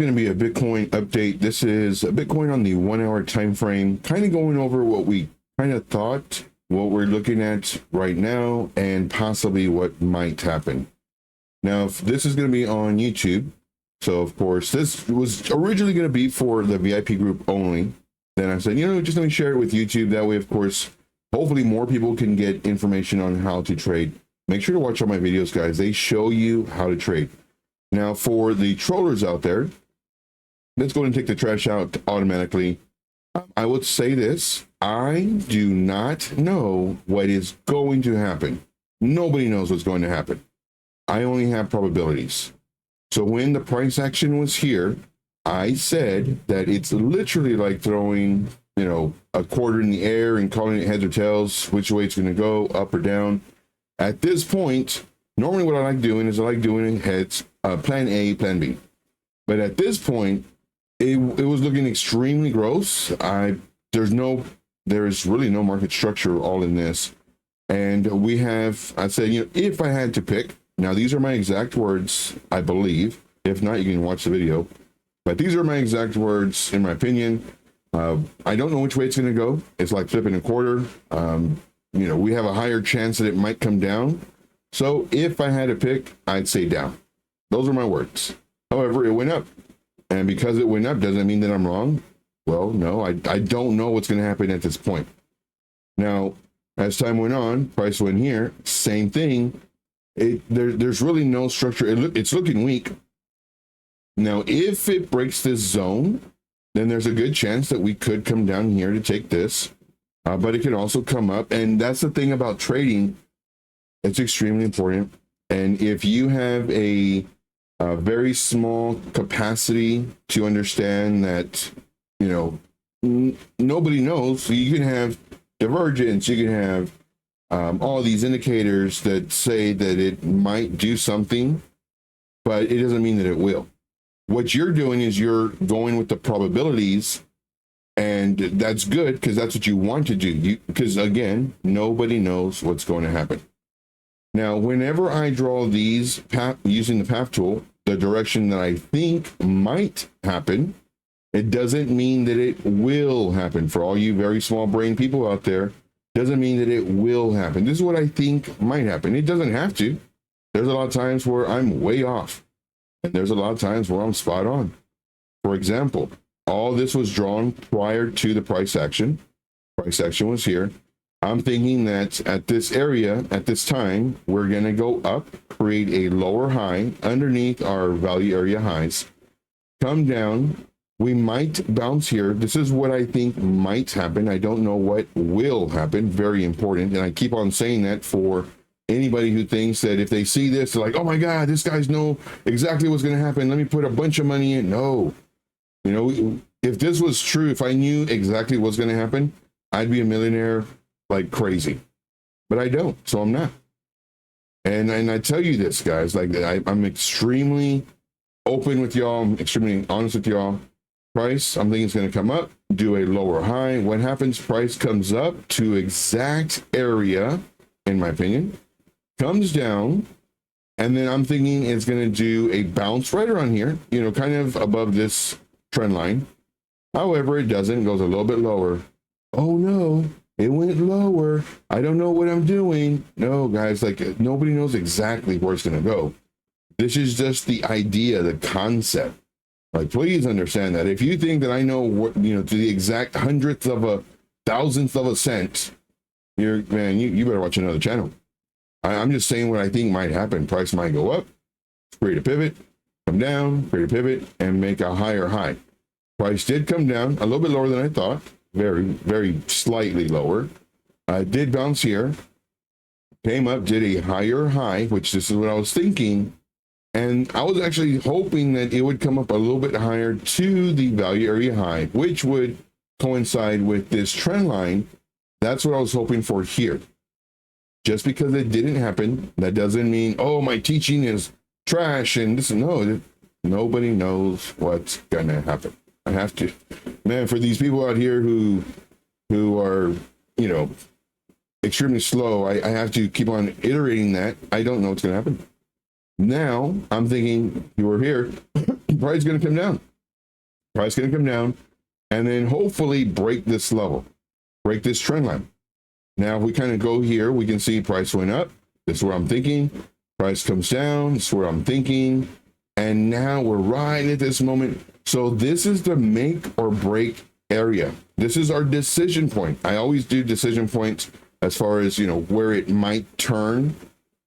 Going to be a Bitcoin update. This is a Bitcoin on the 1 hour time frame, kind of going over what we kind of thought, what we're looking at right now, and possibly what might happen. Now, if this is going to be on YouTube, so of course this was originally going to be for the VIP group only. Then I said, just let me share it with YouTube. That way, of course, hopefully more people can get information on how to trade. Make sure to watch all my videos, guys. They show you how to trade. Now, for the trollers out there, let's go and take the trash out automatically. I would say this: I do not know what is going to happen. Nobody knows what's going to happen. I only have probabilities. So when the price action was here, I said that it's literally like throwing, a quarter in the air and calling it heads or tails, which way it's going to go, up or down. At this point, normally what I like doing is heads, plan A, plan B. But at this point, it was looking extremely gross. There's really no market structure all in this. And I said, if I had to pick, now these are my exact words, I believe. If not, you can watch the video. But these are my exact words, in my opinion. I don't know which way it's going to go. It's like flipping a quarter. We have a higher chance that it might come down. So if I had to pick, I'd say down. Those are my words. However, it went up. And because it went up, doesn't mean that I'm wrong. Well, no, I don't know what's going to happen at this point. Now, as time went on, price went here, same thing. There's really no structure. It's looking weak. Now, if it breaks this zone, then there's a good chance that we could come down here to take this. But it can also come up. And that's the thing about trading. It's extremely important. And if you have a very small capacity to understand that, nobody knows. So you can have divergence, you can have all these indicators that say that it might do something, but it doesn't mean that it will. What you're doing is you're going with the probabilities, and that's good because that's what you want to do. Because again, nobody knows what's going to happen. Now, whenever I draw these using the path tool, the direction that I think might happen, it doesn't mean that it will happen. For all you very small brain people out there, doesn't mean that it will happen. This is what I think might happen. It doesn't have to. There's a lot of times where I'm way off, and there's a lot of times where I'm spot on. For example, all this was drawn prior to the price action. Price action was here. I'm thinking that at this area, at this time, we're going to go up, create a lower high underneath our value area highs, come down. We might bounce here. This is what I think might happen. I don't know what will happen. Very important. And I keep on saying that for anybody who thinks that if they see this, they're like, oh my God, this guy's know exactly what's going to happen. Let me put a bunch of money in. No. If this was true, if I knew exactly what's going to happen, I'd be a millionaire like crazy, but I don't, so I'm not. And I tell you this, guys, like I'm extremely open with y'all. I'm extremely honest with y'all. Price, I'm thinking it's going to come up, do a lower high. What happens? Price comes up to exact area, in my opinion, comes down, and then I'm thinking it's going to do a bounce right around here, kind of above this trend line. However, it doesn't. It goes a little bit lower. Oh no. It went lower. I don't know what I'm doing. No, guys, like nobody knows exactly where it's going to go. This is just the idea, the concept. Like, please understand that. If you think that I know what, to the exact hundredth of a thousandth of a cent, you better watch another channel. I'm just saying what I think might happen. Price might go up, create a pivot, come down, create a pivot, and make a higher high. Price did come down a little bit lower than I thought. Very, very slightly lower. Did bounce here, came up, did a higher high, which this is what I was thinking. And I was actually hoping that it would come up a little bit higher to the value area high, which would coincide with this trend line. That's what I was hoping for here. Just because it didn't happen, that doesn't mean, oh, my teaching is trash. And nobody knows what's going to happen. I have to, man, for these people out here who are, extremely slow, I have to keep on iterating that. I don't know what's going to happen. Now I'm thinking, you were here, price is going to come down. Price going to come down and then hopefully break this level, break this trend line. Now, if we kind of go here, we can see price went up. This is where I'm thinking. Price comes down. This is where I'm thinking. And now we're right at this moment. So this is the make or break area. This is our decision point. I always do decision points as far as, where it might turn,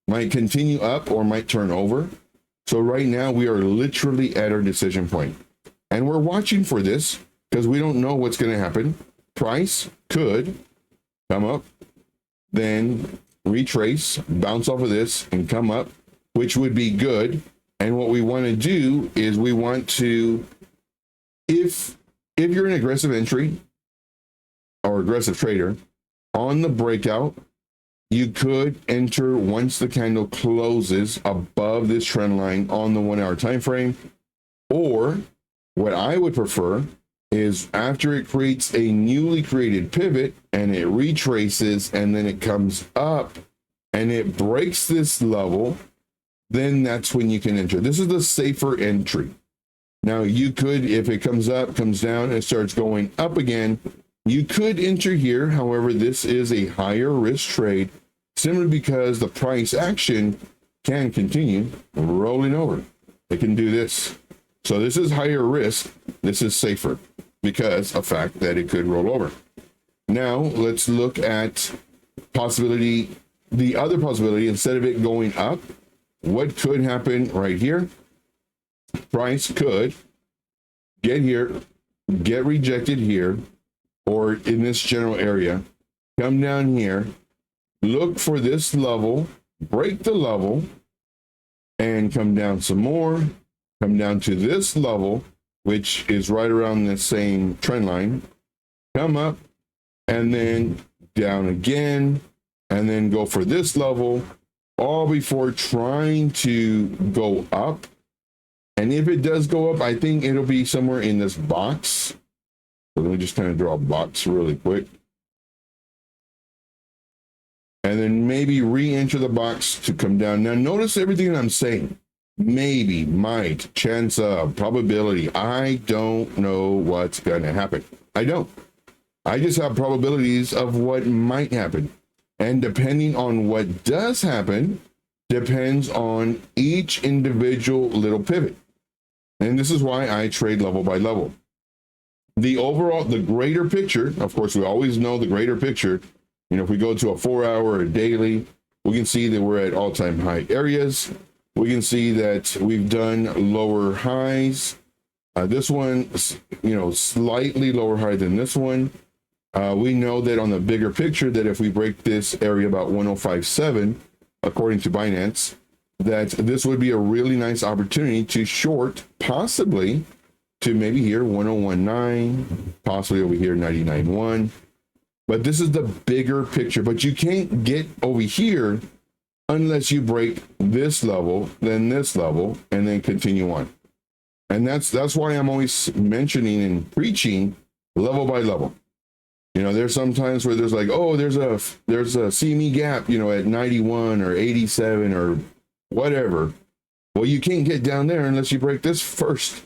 might continue up or might turn over. So right now we are literally at our decision point. And we're watching for this because we don't know what's going to happen. Price could come up, then retrace, bounce off of this and come up, which would be good. And what we want to do is we want to, if you're an aggressive entry or aggressive trader on the breakout, you could enter once the candle closes above this trend line on the 1 hour time frame. Or what I would prefer is after it creates a newly created pivot and it retraces and then it comes up and it breaks this level, then that's when you can enter. This is the safer entry. Now you could, if it comes up, comes down, and starts going up again, you could enter here. However, this is a higher risk trade simply because the price action can continue rolling over. It can do this. So this is higher risk. This is safer because of the fact that it could roll over. Now let's look at possibility, the other possibility, instead of it going up, what could happen right here? Price could get here, get rejected here, or in this general area, come down here, look for this level, break the level, and come down some more, come down to this level, which is right around the same trend line, come up, and then down again, and then go for this level, all before trying to go up. And if it does go up, I think it'll be somewhere in this box. So let me just kind of draw a box really quick. And then maybe re-enter the box to come down. Now notice everything I'm saying. Maybe, might, chance of, probability. I don't know what's going to happen. I don't. I just have probabilities of what might happen. And depending on what does happen, depends on each individual little pivot. And this is why I trade level by level. The overall, the greater picture, of course, we always know the greater picture. If we go to a 4 hour or a daily, we can see that we're at all-time high areas. We can see that we've done lower highs. This one, slightly lower high than this one. We know that on the bigger picture that if we break this area about 105.7, according to Binance, that this would be a really nice opportunity to short, possibly to maybe here 101.9, possibly over here 99.1. But this is the bigger picture. But you can't get over here unless you break this level, then this level, and then continue on. And that's why I'm always mentioning and preaching level by level. There's some times where there's like, oh, there's a CME gap, at 91 or 87 or whatever. Well, you can't get down there unless you break this first.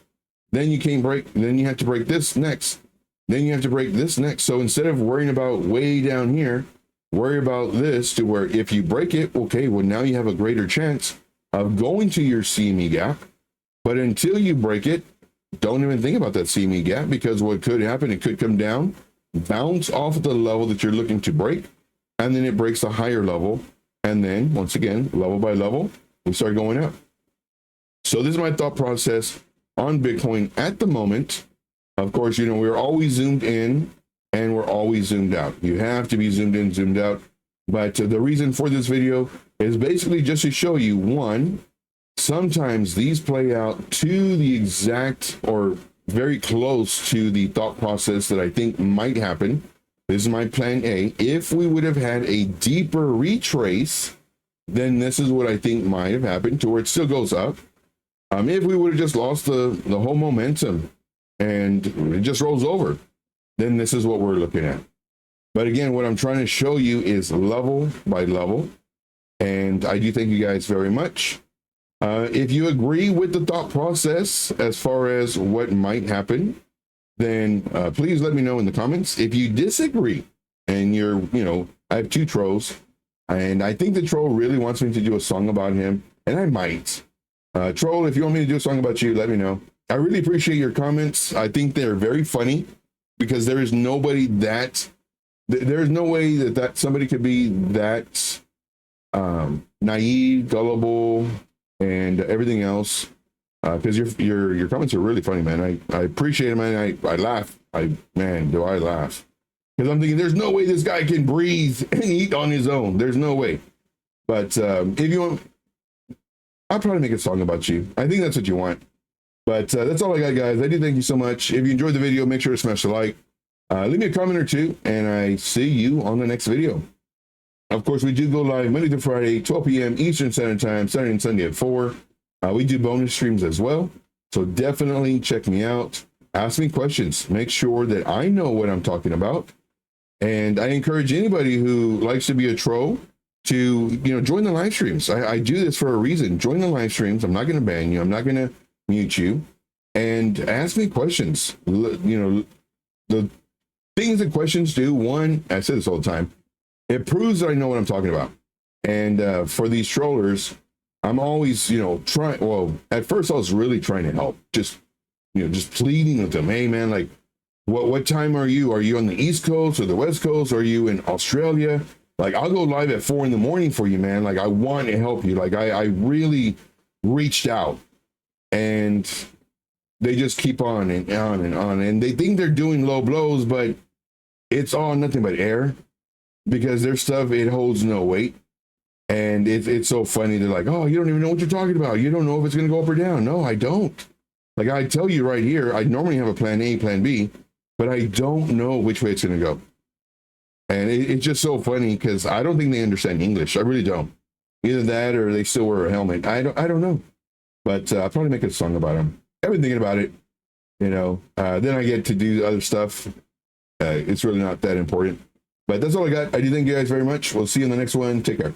Then you can't break, then you have to break this next. Then you have to break this next. So instead of worrying about way down here, worry about this to where if you break it, okay, well, now you have a greater chance of going to your CME gap. But until you break it, don't even think about that CME gap, because what could happen, it could come down, bounce off of the level that you're looking to break, and then it breaks a higher level. And then once again, level by level, we start going up. So this is my thought process on Bitcoin at the moment. Of course, we're always zoomed in and we're always zoomed out. You have to be zoomed in, zoomed out. But the reason for this video is basically just to show you, one, sometimes these play out to the exact or very close to the thought process that I think might happen. This is my plan A. If we would have had a deeper retrace, then this is what I think might have happened, to where it still goes up. If we would have just lost the whole momentum and it just rolls over, then this is what we're looking at. But again, what I'm trying to show you is level by level. And I do thank you guys very much. If you agree with the thought process as far as what might happen, then please let me know in the comments. If you disagree and you're, I have 2 trolls, and I think the troll really wants me to do a song about him, and I might. Troll, if you want me to do a song about you, let me know. I really appreciate your comments. I think they're very funny, because there is nobody that, there's no way that somebody could be that naive, gullible, and everything else. Because your comments are really funny, man. I appreciate it, man. I laugh. Man, do I laugh? Because I'm thinking, there's no way this guy can breathe and eat on his own. There's no way. But if you want, I'll probably make a song about you. I think that's what you want. But that's all I got, guys. I do thank you so much. If you enjoyed the video, make sure to smash the like. Leave me a comment or 2, and I see you on the next video. Of course, we do go live Monday through Friday, 12 p.m. Eastern Standard Time, Saturday and Sunday at 4. We do bonus streams as well. So definitely check me out. Ask me questions. Make sure that I know what I'm talking about. And I encourage anybody who likes to be a troll to, join the live streams. I do this for a reason. Join the live streams. I'm not going to ban you. I'm not going to mute you. And ask me questions. The things that questions do, one, I say this all the time, it proves that I know what I'm talking about. And for these trollers, I'm always, trying. Well, at first I was really trying to help, just pleading with them. Hey, man, like, what time are you? Are you on the East Coast or the West Coast? Are you in Australia? Like, I'll go live at 4 in the morning for you, man. Like, I want to help you. Like, I really reached out, and they just keep on and on and on. And they think they're doing low blows, but it's all nothing but air, because their stuff, it holds no weight. And it's so funny. They're like, oh, you don't even know what you're talking about. You don't know if it's going to go up or down. No, I don't. Like, I tell you right here, I normally have a plan A, plan B, but I don't know which way it's going to go. And it's just so funny, because I don't think they understand English. I really don't. Either that or they still wear a helmet. I don't know. But I'll probably make a song about them. I've been thinking about it. Then I get to do other stuff. It's really not that important. But that's all I got. I do thank you guys very much. We'll see you in the next one. Take care.